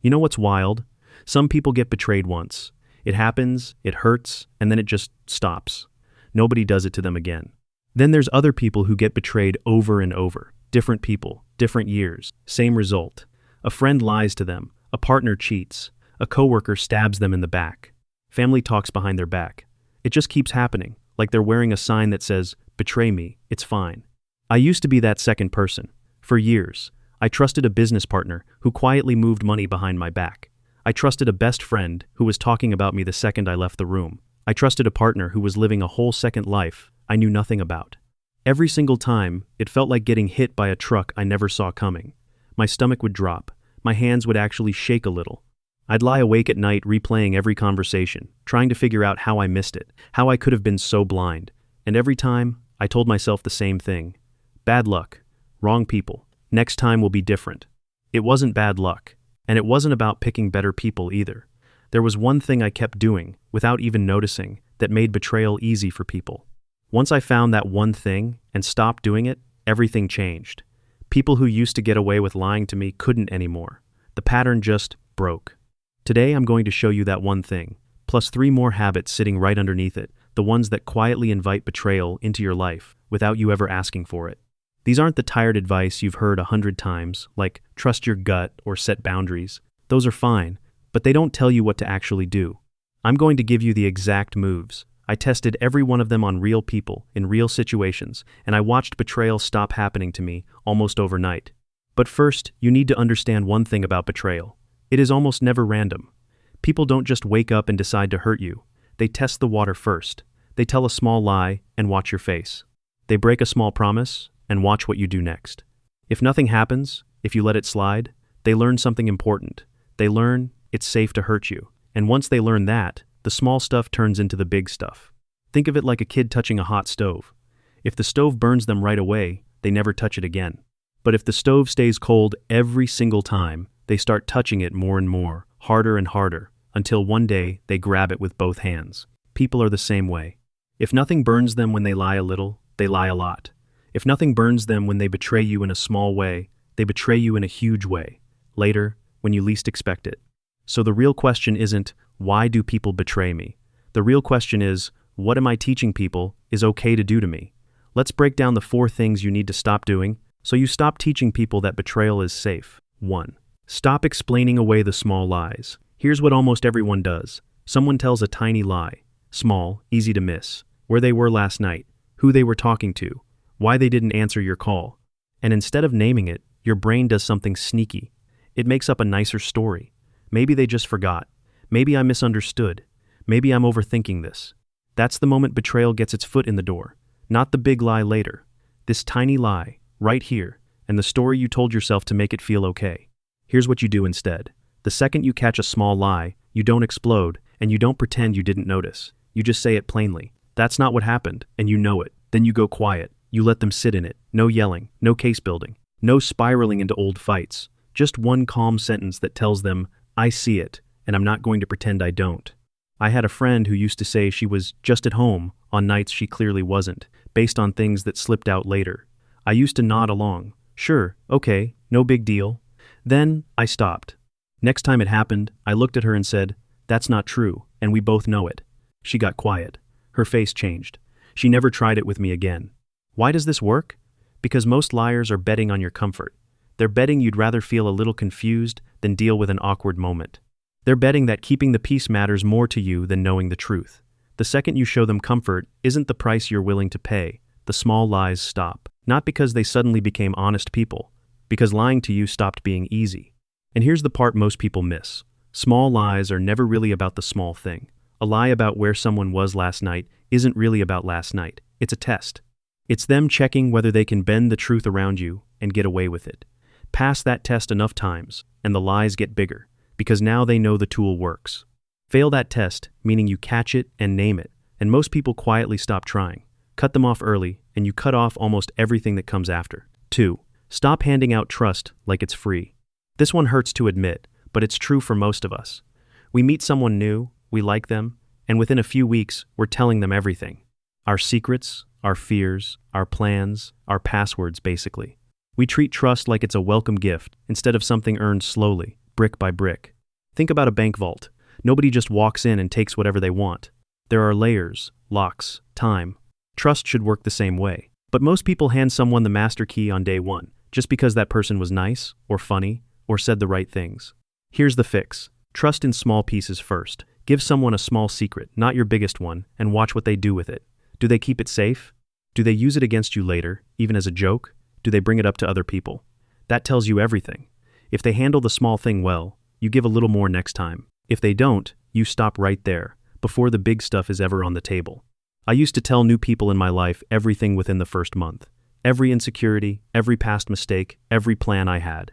You know what's wild? Some people get betrayed once. It happens, it hurts, and then it just stops. Nobody does it to them again. Then there's other people who get betrayed over and over. Different people, different years, same result. A friend lies to them, a partner cheats, a coworker stabs them in the back. Family talks behind their back. It just keeps happening, like they're wearing a sign that says, "Betray me, it's fine." I used to be that second person. For years, I trusted a business partner who quietly moved money behind my back. I trusted a best friend who was talking about me the second I left the room. I trusted a partner who was living a whole second life I knew nothing about. Every single time, it felt like getting hit by a truck I never saw coming. My stomach would drop. My hands would actually shake a little. I'd lie awake at night replaying every conversation, trying to figure out how I missed it, how I could have been so blind. And every time, I told myself the same thing. Bad luck. Wrong people. Next time will be different. It wasn't bad luck. And it wasn't about picking better people either. There was one thing I kept doing, without even noticing, that made betrayal easy for people. Once I found that one thing and stopped doing it, everything changed. People who used to get away with lying to me couldn't anymore. The pattern just broke. Today I'm going to show you that one thing, plus 3 more habits sitting right underneath it, the ones that quietly invite betrayal into your life without you ever asking for it. These aren't the tired advice you've heard 100 times, like trust your gut or set boundaries. Those are fine, but they don't tell you what to actually do. I'm going to give you the exact moves. I tested every one of them on real people, in real situations, and I watched betrayal stop happening to me almost overnight. But first, you need to understand one thing about betrayal. It is almost never random. People don't just wake up and decide to hurt you. They test the water first. They tell a small lie and watch your face. They break a small promise and watch what you do next. If nothing happens, if you let it slide, they learn something important. They learn it's safe to hurt you. And once they learn that, the small stuff turns into the big stuff. Think of it like a kid touching a hot stove. If the stove burns them right away, they never touch it again. But if the stove stays cold every single time, they start touching it more and more, harder and harder, until one day they grab it with both hands. People are the same way. If nothing burns them when they lie a little, they lie a lot. If nothing burns them when they betray you in a small way, they betray you in a huge way, later, when you least expect it. So the real question isn't, why do people betray me? The real question is, what am I teaching people is okay to do to me? Let's break down the 4 things you need to stop doing so you stop teaching people that betrayal is safe. 1. Stop explaining away the small lies. Here's what almost everyone does. Someone tells a tiny lie, small, easy to miss, where they were last night, who they were talking to, why they didn't answer your call. And instead of naming it, your brain does something sneaky. It makes up a nicer story. Maybe they just forgot. Maybe I misunderstood. Maybe I'm overthinking this. That's the moment betrayal gets its foot in the door. Not the big lie later. This tiny lie, right here, and the story you told yourself to make it feel okay. Here's what you do instead. The second you catch a small lie, you don't explode, and you don't pretend you didn't notice. You just say it plainly. That's not what happened, and you know it. Then you go quiet. You let them sit in it. No yelling, no case building, no spiraling into old fights. Just one calm sentence that tells them, I see it, and I'm not going to pretend I don't. I had a friend who used to say she was just at home on nights she clearly wasn't, based on things that slipped out later. I used to nod along. Sure, okay, no big deal. Then I stopped. Next time it happened, I looked at her and said, that's not true, and we both know it. She got quiet. Her face changed. She never tried it with me again. Why does this work? Because most liars are betting on your comfort. They're betting you'd rather feel a little confused than deal with an awkward moment. They're betting that keeping the peace matters more to you than knowing the truth. The second you show them comfort isn't the price you're willing to pay. The small lies stop. Not because they suddenly became honest people, because lying to you stopped being easy. And here's the part most people miss. Small lies are never really about the small thing. A lie about where someone was last night isn't really about last night. It's a test. It's them checking whether they can bend the truth around you and get away with it. Pass that test enough times, and the lies get bigger, because now they know the tool works. Fail that test, meaning you catch it and name it, and most people quietly stop trying. Cut them off early, and you cut off almost everything that comes after. 2. Stop handing out trust like it's free. This one hurts to admit, but it's true for most of us. We meet someone new, we like them, and within a few weeks, we're telling them everything. Our secrets, our fears, our plans, our passwords, basically. We treat trust like it's a welcome gift instead of something earned slowly, brick by brick. Think about a bank vault. Nobody just walks in and takes whatever they want. There are layers, locks, time. Trust should work the same way. But most people hand someone the master key on day one, just because that person was nice, or funny, or said the right things. Here's the fix. Trust in small pieces first. Give someone a small secret, not your biggest one, and watch what they do with it. Do they keep it safe? Do they use it against you later, even as a joke? Do they bring it up to other people? That tells you everything. If they handle the small thing well, you give a little more next time. If they don't, you stop right there, before the big stuff is ever on the table. I used to tell new people in my life everything within the first month. Every insecurity, every past mistake, every plan I had.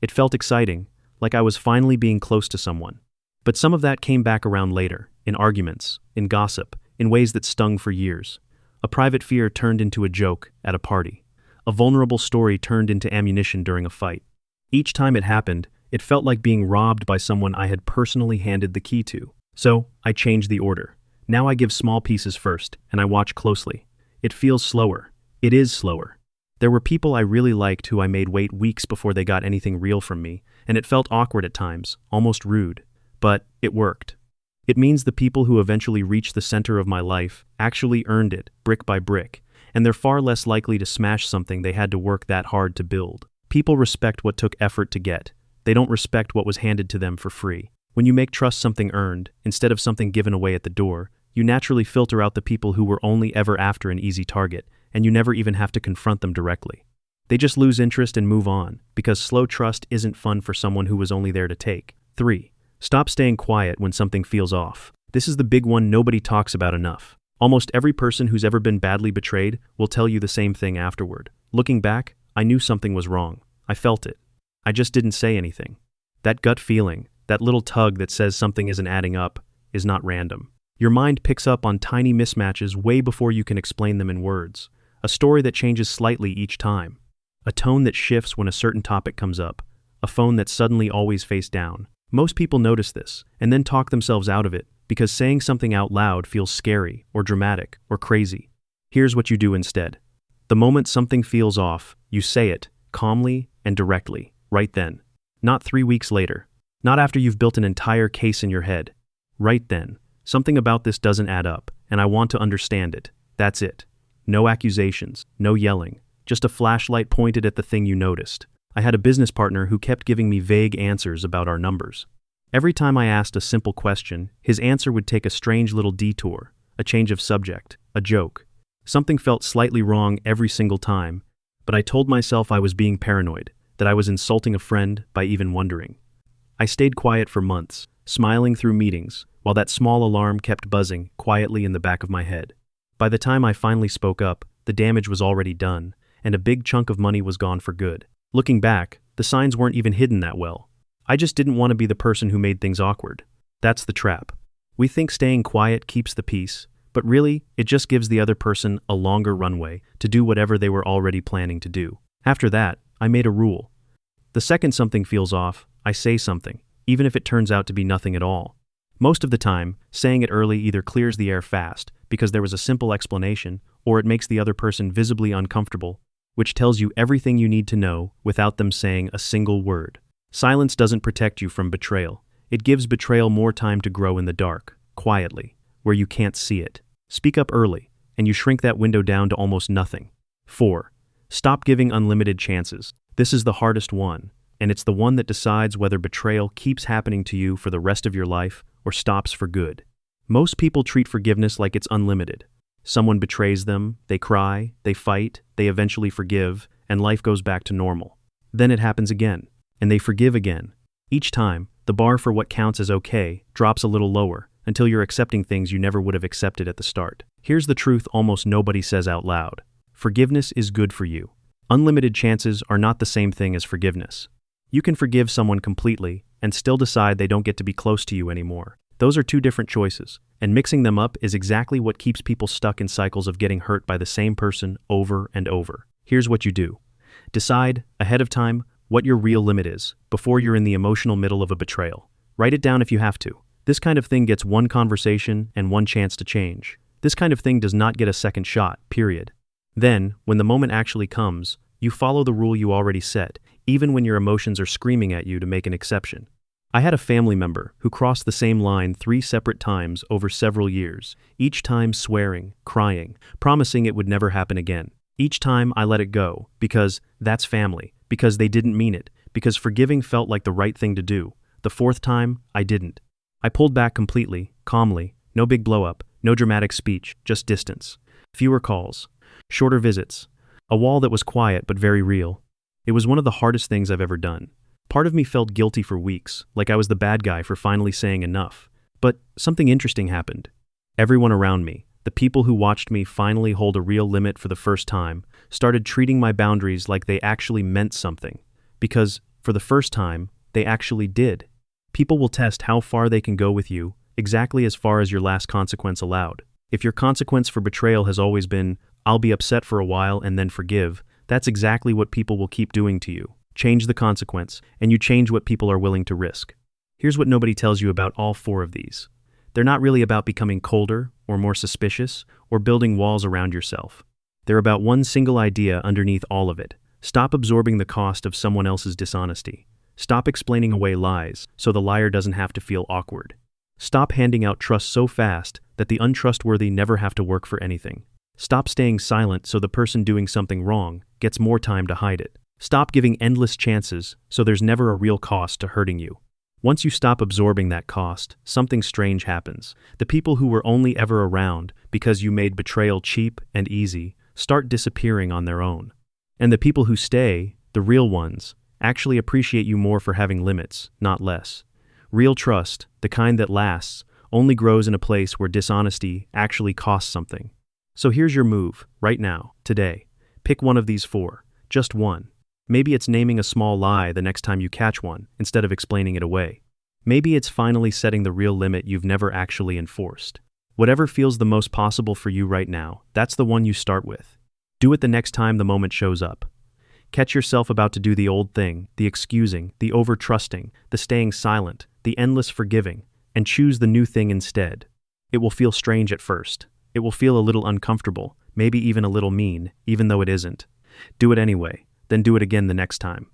It felt exciting, like I was finally being close to someone. But some of that came back around later, in arguments, in gossip, in ways that stung for years. A private fear turned into a joke at a party. A vulnerable story turned into ammunition during a fight. Each time it happened, it felt like being robbed by someone I had personally handed the key to. So, I changed the order. Now I give small pieces first, and I watch closely. It feels slower. It is slower. There were people I really liked who I made wait weeks before they got anything real from me, and it felt awkward at times, almost rude. But it worked. It means the people who eventually reach the center of my life actually earned it, brick by brick, and they're far less likely to smash something they had to work that hard to build. People respect what took effort to get. They don't respect what was handed to them for free. When you make trust something earned, instead of something given away at the door, you naturally filter out the people who were only ever after an easy target, and you never even have to confront them directly. They just lose interest and move on, because slow trust isn't fun for someone who was only there to take. 3. Stop staying quiet when something feels off. This is the big one nobody talks about enough. Almost every person who's ever been badly betrayed will tell you the same thing afterward. Looking back, I knew something was wrong. I felt it. I just didn't say anything. That gut feeling, that little tug that says something isn't adding up, is not random. Your mind picks up on tiny mismatches way before you can explain them in words. A story that changes slightly each time. A tone that shifts when a certain topic comes up. A phone that's suddenly always face down. Most people notice this, and then talk themselves out of it, because saying something out loud feels scary, or dramatic, or crazy. Here's what you do instead. The moment something feels off, you say it, calmly and directly, right then. Not 3 weeks later. Not after you've built an entire case in your head. Right then. Something about this doesn't add up, and I want to understand it. That's it. No accusations, no yelling, just a flashlight pointed at the thing you noticed. I had a business partner who kept giving me vague answers about our numbers. Every time I asked a simple question, his answer would take a strange little detour, a change of subject, a joke. Something felt slightly wrong every single time, but I told myself I was being paranoid, that I was insulting a friend by even wondering. I stayed quiet for months, smiling through meetings, while that small alarm kept buzzing quietly in the back of my head. By the time I finally spoke up, the damage was already done, and a big chunk of money was gone for good. Looking back, the signs weren't even hidden that well. I just didn't want to be the person who made things awkward. That's the trap. We think staying quiet keeps the peace, but really, it just gives the other person a longer runway to do whatever they were already planning to do. After that, I made a rule. The second something feels off, I say something, even if it turns out to be nothing at all. Most of the time, saying it early either clears the air fast, because there was a simple explanation, or it makes the other person visibly uncomfortable, which tells you everything you need to know without them saying a single word. Silence doesn't protect you from betrayal. It gives betrayal more time to grow in the dark, quietly, where you can't see it. Speak up early, and you shrink that window down to almost nothing. 4. Stop giving unlimited chances. This is the hardest one, and it's the one that decides whether betrayal keeps happening to you for the rest of your life or stops for good. Most people treat forgiveness like it's unlimited. Someone betrays them, they cry, they fight, they eventually forgive, and life goes back to normal. Then it happens again, and they forgive again. Each time, the bar for what counts as okay drops a little lower, until you're accepting things you never would have accepted at the start. Here's the truth almost nobody says out loud. Forgiveness is good for you. Unlimited chances are not the same thing as forgiveness. You can forgive someone completely and still decide they don't get to be close to you anymore. Those are two different choices, and mixing them up is exactly what keeps people stuck in cycles of getting hurt by the same person over and over. Here's what you do. Decide, ahead of time, what your real limit is, before you're in the emotional middle of a betrayal. Write it down if you have to. This kind of thing gets one conversation and one chance to change. This kind of thing does not get a second shot, period. Then, when the moment actually comes, you follow the rule you already set, even when your emotions are screaming at you to make an exception. I had a family member who crossed the same line 3 separate times over several years, each time swearing, crying, promising it would never happen again. Each time I let it go, because that's family, because they didn't mean it, because forgiving felt like the right thing to do. The 4th time, I didn't. I pulled back completely, calmly, no big blow-up, no dramatic speech, just distance. Fewer calls, shorter visits, a wall that was quiet but very real. It was one of the hardest things I've ever done. Part of me felt guilty for weeks, like I was the bad guy for finally saying enough. But something interesting happened. Everyone around me, the people who watched me finally hold a real limit for the first time, started treating my boundaries like they actually meant something. Because, for the first time, they actually did. People will test how far they can go with you, exactly as far as your last consequence allowed. If your consequence for betrayal has always been, "I'll be upset for a while and then forgive," that's exactly what people will keep doing to you. Change the consequence, and you change what people are willing to risk. Here's what nobody tells you about all 4 of these. They're not really about becoming colder, or more suspicious, or building walls around yourself. They're about one single idea underneath all of it. Stop absorbing the cost of someone else's dishonesty. Stop explaining away lies, so the liar doesn't have to feel awkward. Stop handing out trust so fast that the untrustworthy never have to work for anything. Stop staying silent so the person doing something wrong gets more time to hide it. Stop giving endless chances so there's never a real cost to hurting you. Once you stop absorbing that cost, something strange happens. The people who were only ever around because you made betrayal cheap and easy start disappearing on their own. And the people who stay, the real ones, actually appreciate you more for having limits, not less. Real trust, the kind that lasts, only grows in a place where dishonesty actually costs something. So here's your move, right now, today. Pick one of these 4, just one. Maybe it's naming a small lie the next time you catch one, instead of explaining it away. Maybe it's finally setting the real limit you've never actually enforced. Whatever feels the most possible for you right now, that's the one you start with. Do it the next time the moment shows up. Catch yourself about to do the old thing, the excusing, the over-trusting, the staying silent, the endless forgiving, and choose the new thing instead. It will feel strange at first. It will feel a little uncomfortable, maybe even a little mean, even though it isn't. Do it anyway. Then do it again the next time.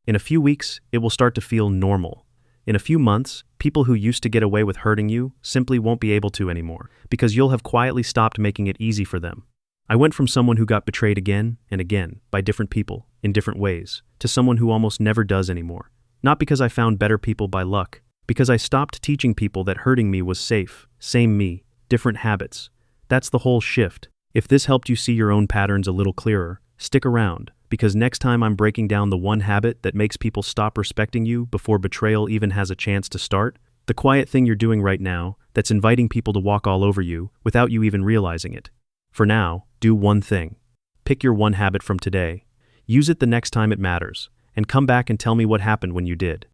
In a few weeks, it will start to feel normal. In a few months, people who used to get away with hurting you simply won't be able to anymore, because you'll have quietly stopped making it easy for them. I went from someone who got betrayed again and again by different people, in different ways, to someone who almost never does anymore. Not because I found better people by luck, because I stopped teaching people that hurting me was safe, same me, different habits. That's the whole shift. If this helped you see your own patterns a little clearer, stick around. Because next time I'm breaking down the one habit that makes people stop respecting you before betrayal even has a chance to start, the quiet thing you're doing right now that's inviting people to walk all over you without you even realizing it. For now, do one thing. Pick your one habit from today. Use it the next time it matters, and come back and tell me what happened when you did.